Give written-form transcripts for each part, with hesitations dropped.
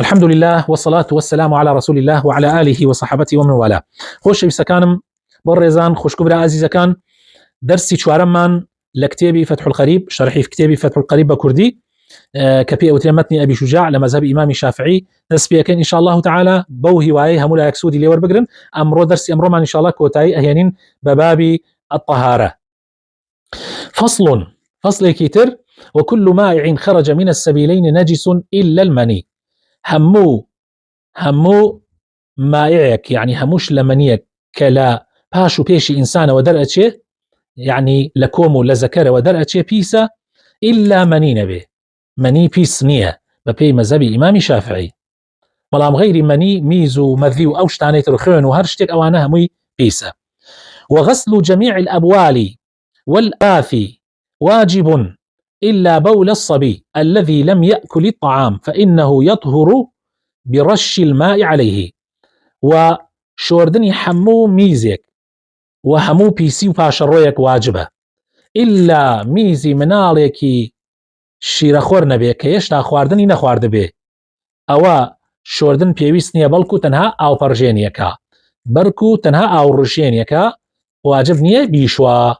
الحمد لله والصلاة والسلام على رسول الله وعلى آله وصحبته ومن والاه. خۆشەویستەکانم بۆ ڕێزان خوشکبرا ئازیزەکان، دەرسی چوارەممان لە کتێبی فتح القريب، شەرحی کتێبی فتح القريب بە کوردی کە پێی ئەوترێ مەتنی ئەبی شوجاع لە مەذهبی ئیمامی شافعی دەست پێ ئەکەین ئینشاء الله تعالی بەو هیوایەی هەموو لایەک سوودی لێ وەربگرن. ئەمڕۆ دەرسی ئەمڕۆمان ئینشاء الله کۆتایی ئەهێنین بە بابی الطهارة. فصلێکی تر: وكل مائع خرج من السبيلين نجس إلا المني. هەموو مائعێک یعنی هەمووش لە منیەک کە لە پاش و پێشی ئینسانەوە دەرئەچێ، یعنی لە کۆم و لە زەکەرەوە دەرئەچێ پیسە، ئیلا منی نەبێ. منی پیس نییە بە پێی مەذهبی ئیمامی شافعی، بەڵام غەیری منی، میز و مەذی و ئەو شتانەی تر خوێن و هەر شتێک ئەوانە هەمووی پیسە. وغسل جميع الأبوال والآث واجب إلا بول الصبي الذي لم يأكل الطعام فإنه يطهر برش الماء عليه. و شۆردنی هەموو میزێک و هەموو پیسی و پاشەڕۆیەک واجبە، ئیلا میزی مناڵێکی شیرەخۆر نەبێ کە هێشتا خواردنی نەخواردە بێ، ئەوە شۆردن پێویست نییە، بەڵکو تەنها ئاوپەڕژێنیەکە، بەرکو تەنها ئاوڕژێنیەکە، واجب نییە بیشوە.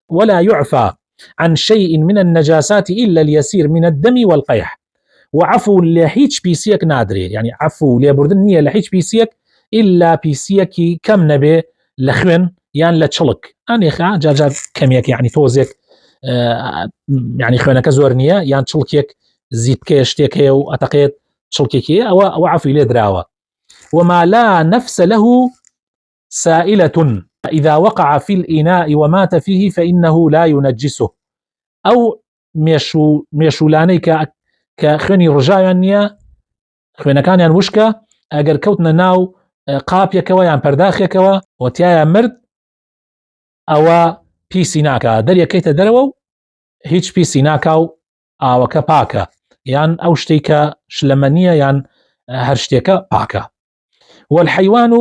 ولا يعفى عن شيء من النجاسات إلا اليسير من الدم والقيح. وعفو لهيج بيسيك نادري، يعني عفو ليبردن نية لهيج بيسيك إلا بيسيكي كم نبي لخوين يعني لتشلك أنا خا جار كميك يعني توزيك يعني خوينك زورنية يعني تشلكيك زيت كيشتيك هي وأتقيت تشلكيكي أو عفو لدراوة. وما لا نفس له سائلة إذا وقع في الإناء ومات فيه فإنه لا ينجسه. أو ميشولاني کە خوێنی ڕژاویان نییە، خوێنەکانیان وشکە، ئەگەر کەوتنە ناو قاپێکەوە یان پەرداخێکەوە وتیایە مرد، ئەوە پیسی ناکە، دەریەکەیتە دەرەوە و هیچ پیسی ناکا و ئاوەکە پاکە، یان ئەو شتێک کە شلەمە نییە یان هەر شتێکە پاکە. والحيوان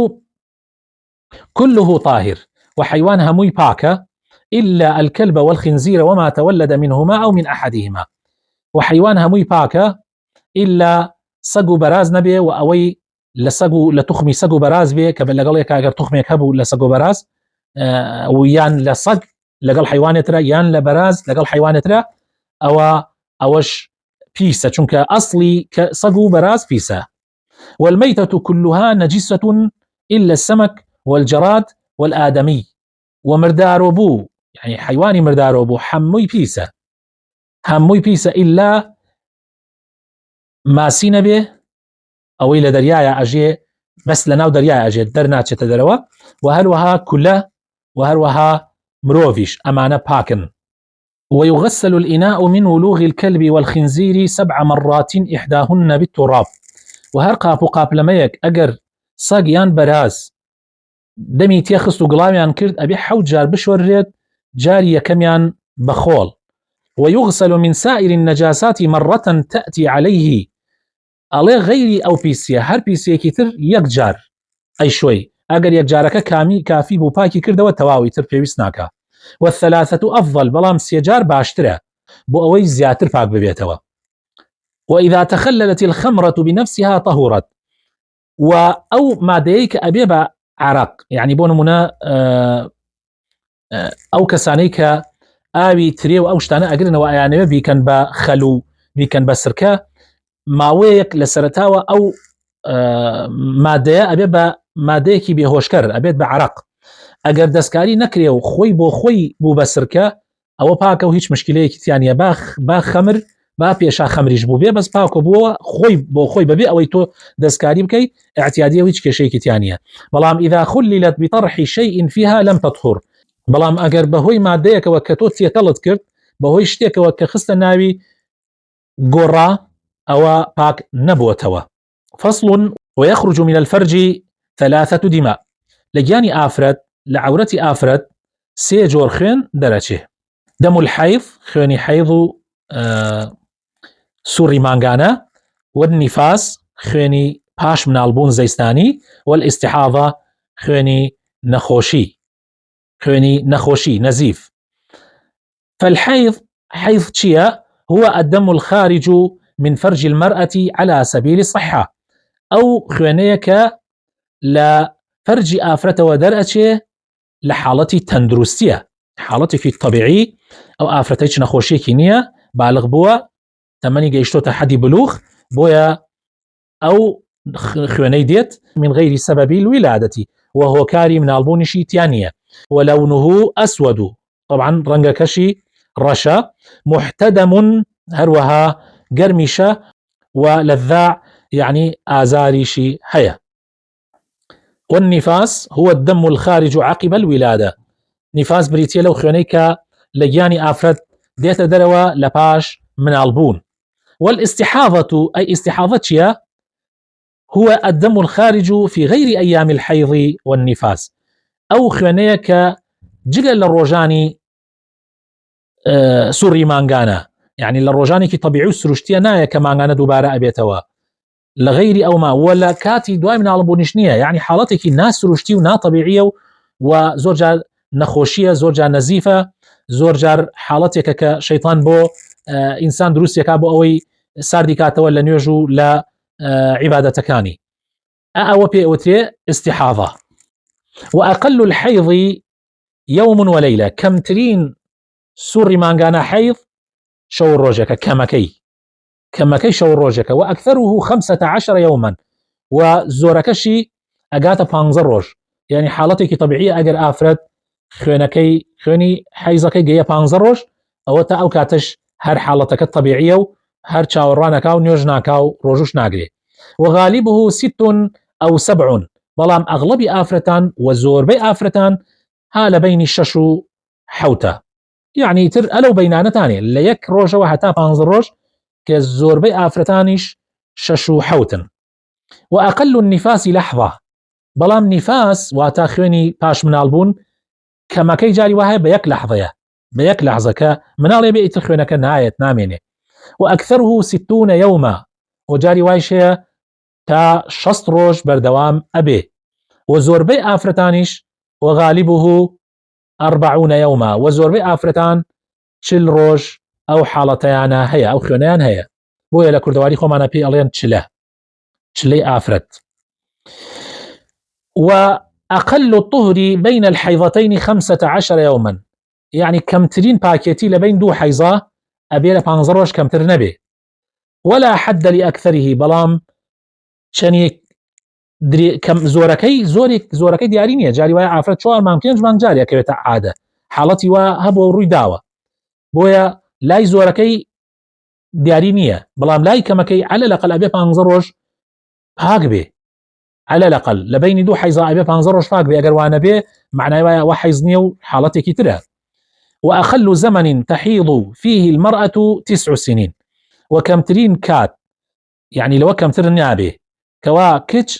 كله طاهر، وحيوان هەمووی پاکە، إلا الكلب والخنزير وما تولد منهما أو من أحدهما. وحيوان هەمووی پاکە ئیلا سەگ و بەراز نەبێ و ئەوەی لە تخمی سەگ و بەراز بێ کە لەگەڵێک ئەگەر تخمێک هەبوو لە سەگ و بەراز و یان لە سەگ لەگەڵ حیوانێترە یان لە بەراز لەگەڵ حیوانێترە، ئەوەش پیسە، چونکە ئەسڵی سەگ و بەراز پیسە. والميتة كلها نجسة إلا السمك والجراد والآدمي. ومردارۆ بوو يعني حیوانی مردارۆ بوو هەمووی پیسە، هەمووی پیسە ئیلا ماسی نەبێ، ئەوەی لە دەریایە ئەژێ، بەس لە ناو دەریایە ئەژێت دەرناچێتە دەرەوە، و هەروەها کولە و هەروەها مرۆڤیش ئەمانە پاکن. ويغسل الإناء من ولوغ الكلب والخنزير 7 مرات إحداهن بالتراب. وهر قاپ و قاپلەمەیەک ئەگەر سەگ یان بەراز دەمی تێخست و گڵاویان کرد ئەبێ 7 جار بشوەرێت، جاری یەکەمیان بەخۆڵ. ويغسل من سائر النجاسات مرة تأتي عليه. ئەڵێ غەیری ئەو پیسیە هەر پیسەیەکی تر یەک جار ئەی شوی، ئەگەر یەک جارەکە کافی بوو پاکی کردەوە تەواوی تر پێویست ناکە. والثلاثة أفضل، بەڵام 3 جار باشترە بۆ ئەوەی زیاتر پاک ببێتەوە. وإذا تخللت الخمرة بنفسها طهرت. و ئەو مادەیەی کە ئەبێ بە عرق، يعني بۆ نمونە ئەو کەسانەی کە ئاوی ترێ و ئەو شتانە ئەگرنەوە ئەیانەوە بیکەن بە خەل و بیکەن بە سرکە، ماوەیەک لە سەرەتاوە ئەو مادەیە ئەبێ بە مادەیەکی بێهۆشکەر، ئەبێت بە عرق. ئەگەر دەستکاری نەکرێ و خۆی بۆ خۆی بوو بە سرکە، ئەوە پاکە و هیچ مشکلەیەکی تیانە. با خەمر با پێشا خەمریش بوو بێ، بەس پاکە بووە خۆی بۆ خۆی بەبێ ئەوەی تۆ دەستکاری بکەیت اعتیادیە و هیچ کێشەیەکی تیانە. بەڵام إذا خللت بطرح شيء فيها لم تطهر. بەڵام ئەگەر بەهۆی مادەیەکەوە کە تۆ تێتەڵت کرد، بەهۆی شتێکەوە کە خستە ناوی گۆڕا، ئەوە پاک نەبووەتەوە. فصل: ويخرج من الفرج 3 دماء. لەگیانی ئافرەت، لە عەورەتی ئافرەت 3 جۆر خوێن دەرەچێ. دەم الحەیض، خوێنی حەیض و سوڕی مانگانە، والنفاس، خوێنی پاش مناڵبوون زەیستانی، والاستحاضة، خوێنی نەخۆشی نەزیف. فالحەیض، حەیض چییە؟ هو الدم الخارج من فرج المرأة على سبيل الصحة أو خوێنەیەکە لە فەرجی ئافرەتەوە دەرئەچێ لە حاڵەتی تەندروستیە، حاڵەتێکی طبیعی، ئەو ئافرەتە هیچ نەخۆشیێکی نییە، بالغ بووە، تەمەنی گەیشتۆتە حەدی بلوغ، بۆیە ئەو خوێنەی دێت من غير سبب الولادة وهۆکاری مناڵبوونیشی تیان نییە. ولونه أسود، طبعا ڕەنگەکەشی ڕەشە، محتدم هەروەها گەرمیشە، ولذاع يعني ئازاریشی هەیە. والنفاس هو الدم الخارج عقب الولادة. نفاس بریتیە لەو خوێنەی کە لە گیانی ئافرەت دێتە دەرەوە لە پاش مناڵبوون. والاستحاضة أي استحاضة چیە؟ هو الدم الخارج في غير أيام الحيض والنفاس. أو خوێنەیە کە جگە لە ڕۆژانی سوڕی مانگانە، يعني لە ڕۆژانێکی طبیعی و سروشتیە نایە کە مانگانە دووبارە ئەبێتەوە، لە غەیری ئەوما وە لە کاتی دوای مناڵبوونیش نییە، يعني حاڵەتێکی ناسروشتی و ناتەبیعیە و زۆر جار نەخۆشیە، زۆر جار نەزیفە، زۆر جار حاڵەتێکە کە شەیطان بۆ ئینسان دروستێکا بۆ ئەوەی ساردی کاتەوە لە نوێژ و لە عیبادەتەکانی. ئەوە پێوترێ استحاضة. وأقل الحيض يوم وليلة، كمترين سوڕی مانگانە حەیض شەو ڕۆژێکە، کەمەکەی شەو ڕۆژێکە، وأكثره 15 يوما، وزۆرەکەشی ئەگاتە 15 ڕۆژ، يعني حاڵەتێکی طبیعیە ئەگەر ئافرەت خوێنی حەیزەکەی گەیە 15 ڕۆژ، ئەوە تا ئەو کاتش هەر حاڵەتەکە طبیعیە و هەر چاوەڕوانەکا و نوێژ ناکا و ڕۆژوش ناگرێ. وغالبه 6 أو 7، بەڵام ئەغڵبی ئافرەتان و زۆربەی ئافرەتان ها لە بینی 6 و 7، يعني تر ئەلەو بەینانەتانێ لە یەک ڕۆژەوە هەتا 15 ڕۆژ، کە زۆربەی ئافرەتانیش 6 و 7. وأقل النفاس لحظة، بەڵام نفاس واتە خوێنی پاش مناڵبوون کەمەکەی جاری وهەیە بە یەک لەحظەیە، بە یەک لەحظە کە مناڵێ بێ ئیتر خوێنەکە نایەت نامێنێ. وأكثره 60 يوما، وجاری وایش هەیە تا 60 ڕۆژ بەردەوام ئەبێ. وزۆربەی ئافرەتانیش وغالبه 40 يوما، وزۆربەی ئافرەتان 40 ڕۆژ ئەو حاڵەتەیانە هەیە، ئەو خوێنەیان هەیە، بۆیە لە کوردەواری خۆمانە پێی ئەڵێن چلەی ئافرەت. وأقل الطهر بين الحيضتين 15 يوما، يعني كمترين باكيتي لبين دو حيضة أبي ل 15 ڕۆژ كمتر نبي. ولا حد لأكثره، بەڵام چەندێک کەم زۆرەکەی دیاری نییە، جاری وایە ئافرەت 4 مانگ 5 مانگ جاریەکەوێتە عادە، حاڵەتی وا هەبووە ڕووی داوە، بۆیە لای زۆرەکەی دیاری نییە، بەڵام لای کەمەکەی على الأقل ئەبێ 15 ڕۆژ پاک بێ، على الأقل لە بینی دوو حەیزە ئەبێ 15 ڕۆژ پاک بێ، ئەگەر وانە بێ معنای وایە ئەوە حەیز نییە و حاڵەتێکی ترە. وأقل زمن تحيض فيه المرأة 9 سنين، وكمترين كات يعني لو كمتر نابێ کەوا کچ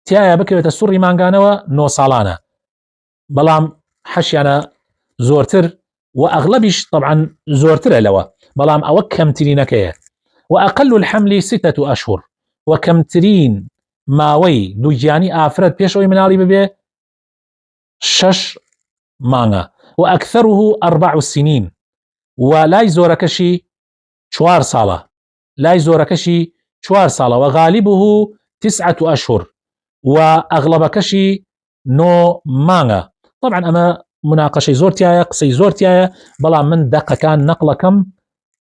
تایە بکەوێتە سوڕی مانگانەوە 9 ساڵانە، بەڵام حەشیانە زۆرتر و ئەغڵبیش طبعا زۆرترە لەوە، بەڵام ئەوە کەمترینەکەیە. وأقل الحمل 6 أشهر، وكمترين ماوەی دووگیانی ئافرەت پێشەوەی مناڵی ببێ 6 مانگە. وأكثره 4 سنين، ولای زۆرەکەشی 4 ساڵە، لای زۆرەکەشی 4 ساڵە. وغالبه 9 أشهر، وأغلبكشي 9 مانگە. طبعا ئەمە مناقەشەی زۆرتایە، قسەی زۆرتایە، بەڵام من دەقەکان نەقڵەکەم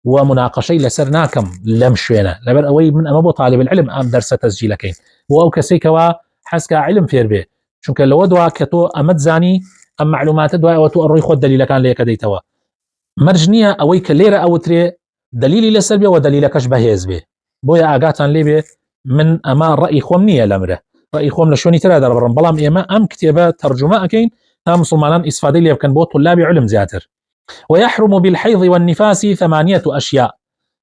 و مناقەشەی لەسەر ناکەم لەم شوێنە، لەبەر ئەوەی من ئەمە بۆ طالب العلم ئەم دەرسە تەسجیلەکەین بۆ ئەو کەسێک کەوا حەزکە علم فێر بێ، چونکە لەوە دوا کە تۆ ئەمەت زانی ئەم معلوماتە دوای ئەوە تۆ ئەڕۆی خۆت دەلیلەکان لە یەکە دەیتەوە. مەرج نییە ئەوەی کە لێرە ئەوترێ دلیلی لەسەر بێ و دلیلەکەش بەهێز بێ، بۆیە ئاگاتان لێبێ من ئەمە ڕەئی خۆم نییە لەمرە، ڕەئی خۆم لە شوێنی ترا دەڕبڕم، بەڵام ئێمە ئەم کتێبە تەرجمە ئەەکەین تا مسلمانان ئیسفادەی لێ بکەن بۆ طلابی علم زیاتر. ويحرم بالحيض والنفاس 8 أشياء،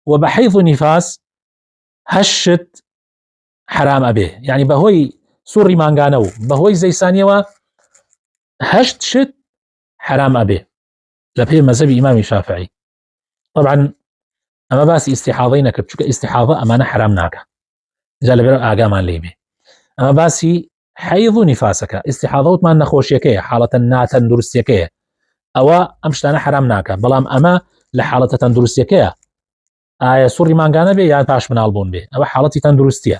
وبحيض نفاس هشت حرام أبيه، يعني بهوي سوري مانغانو بهوي زيسانيوا هشت شت حرام أبيه لبهي مذهب إمام شافعي. طبعا أما باس استحاضينك بشوك استحاضة أمانة حرام ناكا جال بيرو آقامان ليبي، أما باسي حيض نفاسك استحاضوت ما نخوشيكيه حالة ناتن درستيكيه أو أمشتانا حرام ناكا، بلام أما لحالة تندرستيكيه ئایا سوڕی مانگانە بێ یان پاش مناڵبوون بێ ئەوە حاڵەتی تەندروستیە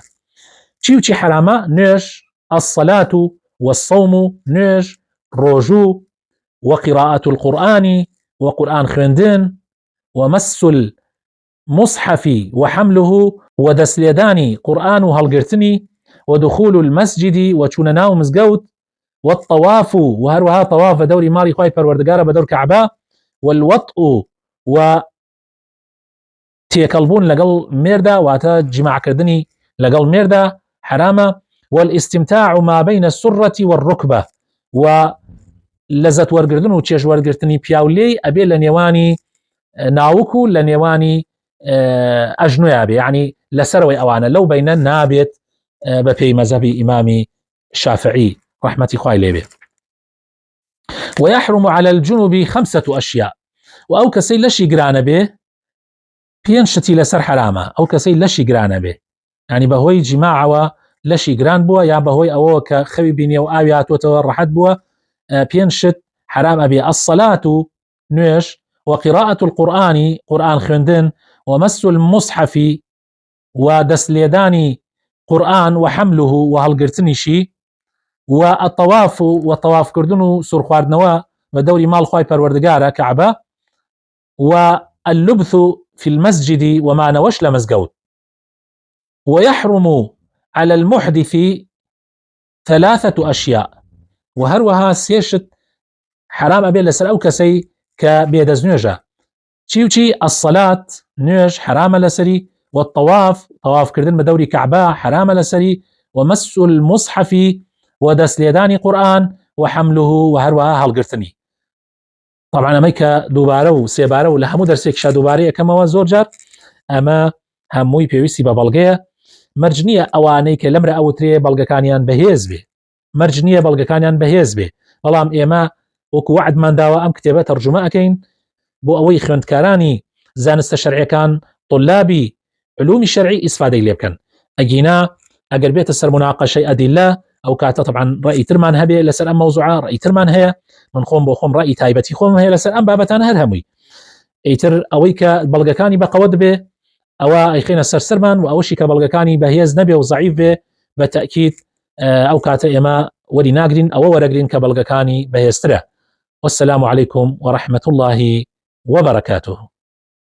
چی و چی حرامە نوێژ الصلاة والصوم نوێژ ڕۆژوو وقراءة القرآن وقرآن خوێندن ومس المصحف وحمله ودەستلێدانی قورآن و هەڵگرتنی ودخول المسجد وچونە ناو مزگەوت والطواف وهروها طواف بەدەوری ماڵی خوای پەروەردگارە بەدەور کەعبە والوطء و تێکەڵبوون لەگەڵ مێردا واتە جماعکردنی لەگەڵ مێردا حرامە والاستمتاع ما بين السرة والركبة و لەزەت وەرگردن و چێژ وەرگرتنی پیاولێی ئەبێ لە نێوانی ناوک و لە نێوانی ئەژنویا بێ یعنی لەسەرەوەی ئەوانە لەو بینە نابێت بە پێی مەذهبی ئیمامی شافعی رحمەتی خوای لێبێ ويحرم على الجنوب 5 أشياء و ئەو کەسەی لەشی گرانە بێ 5 شتی لەسەر حرامە ئەو کەسەی لەشی گرانە بێ ینی بەهۆی جیماعەوە لەشی گران بووە یا بەهۆی ئەوە کە خەوی بینیە و ئاوی هاتوۆتەوە ڕەحەت بووە 5 شت حرام ئەبێ الصلاة نوێژ وقراءة القرآن قرآن خوێندن ومس المصحف ودەستلێدانی قرآن وحمله وهەڵگرتنیشی والطواف وطوافکردن و سوورخواردنەوە بە دەوری ماڵ خوای پەروەردگارە کەعبە واللبث في المسجد وما نوش لمزگەوت ويحرم على المحدث 3 أشياء وهروها 3 شت حرام ئەبێ لەسەر ئەو کەسەی کە بێدەستنوێژە چی و چی الصلاة نوێژ حرامە لەسەری والطواف طوافکردن بە دەوری کەعبە حرامە لەسەری ومس المصحف ودەستلێدانی قورآن وحمله وهروها هەڵگرتنی طبعا ئەمەی کە دووبارە و سێبارە و لە هەموو دەرسێکشا دووبارە یەکەمەوە زۆر جار ئەمە هەمووی پێویستی بە بەڵگەیە مەرج نییە ئەوانەی کە لەمرە ئەوترێ بەڵگەکانیان بەهێز بێ مەرج نییە بەڵگەکانیان بەهێز بێ بەڵام ئێمە وەکو وعدمان داوە ئەم کتێبە تەرجمە ئەکەین بۆ ئەوەی خوێندکارانی زانستە شەرعیەکان طلابی علومی شەرعی ئیسفادەی لێ بکەن ئەگینا ئەگەر بێتە سەر مناقەشەی ئەدیلە ئەو کاتە طبعا ڕەئی ترمان هەبێ لەسەر ئەم مەوزوعە ڕەئی ترمان هەیە من خۆم بۆ خۆم ڕەئی تایبەتی خۆم هەیە لەسەر ئەم بابەتانە هەر هەمووی ئیتر ئەوەی کە بەڵگەکانی بەقەوت بێ ئەوە ئەیخێنە سەرسەرمان و ئەوەشی کە بەڵگەکانی بەهێز نەبێ و ضعیف بێ بە تەئکید ئەو کاتە ئێمە وەری ناگرین ئەوە وەرەگرین کە بەڵگەکانی بەهێزترە والسلام عليكم ورحمة الله وبركاته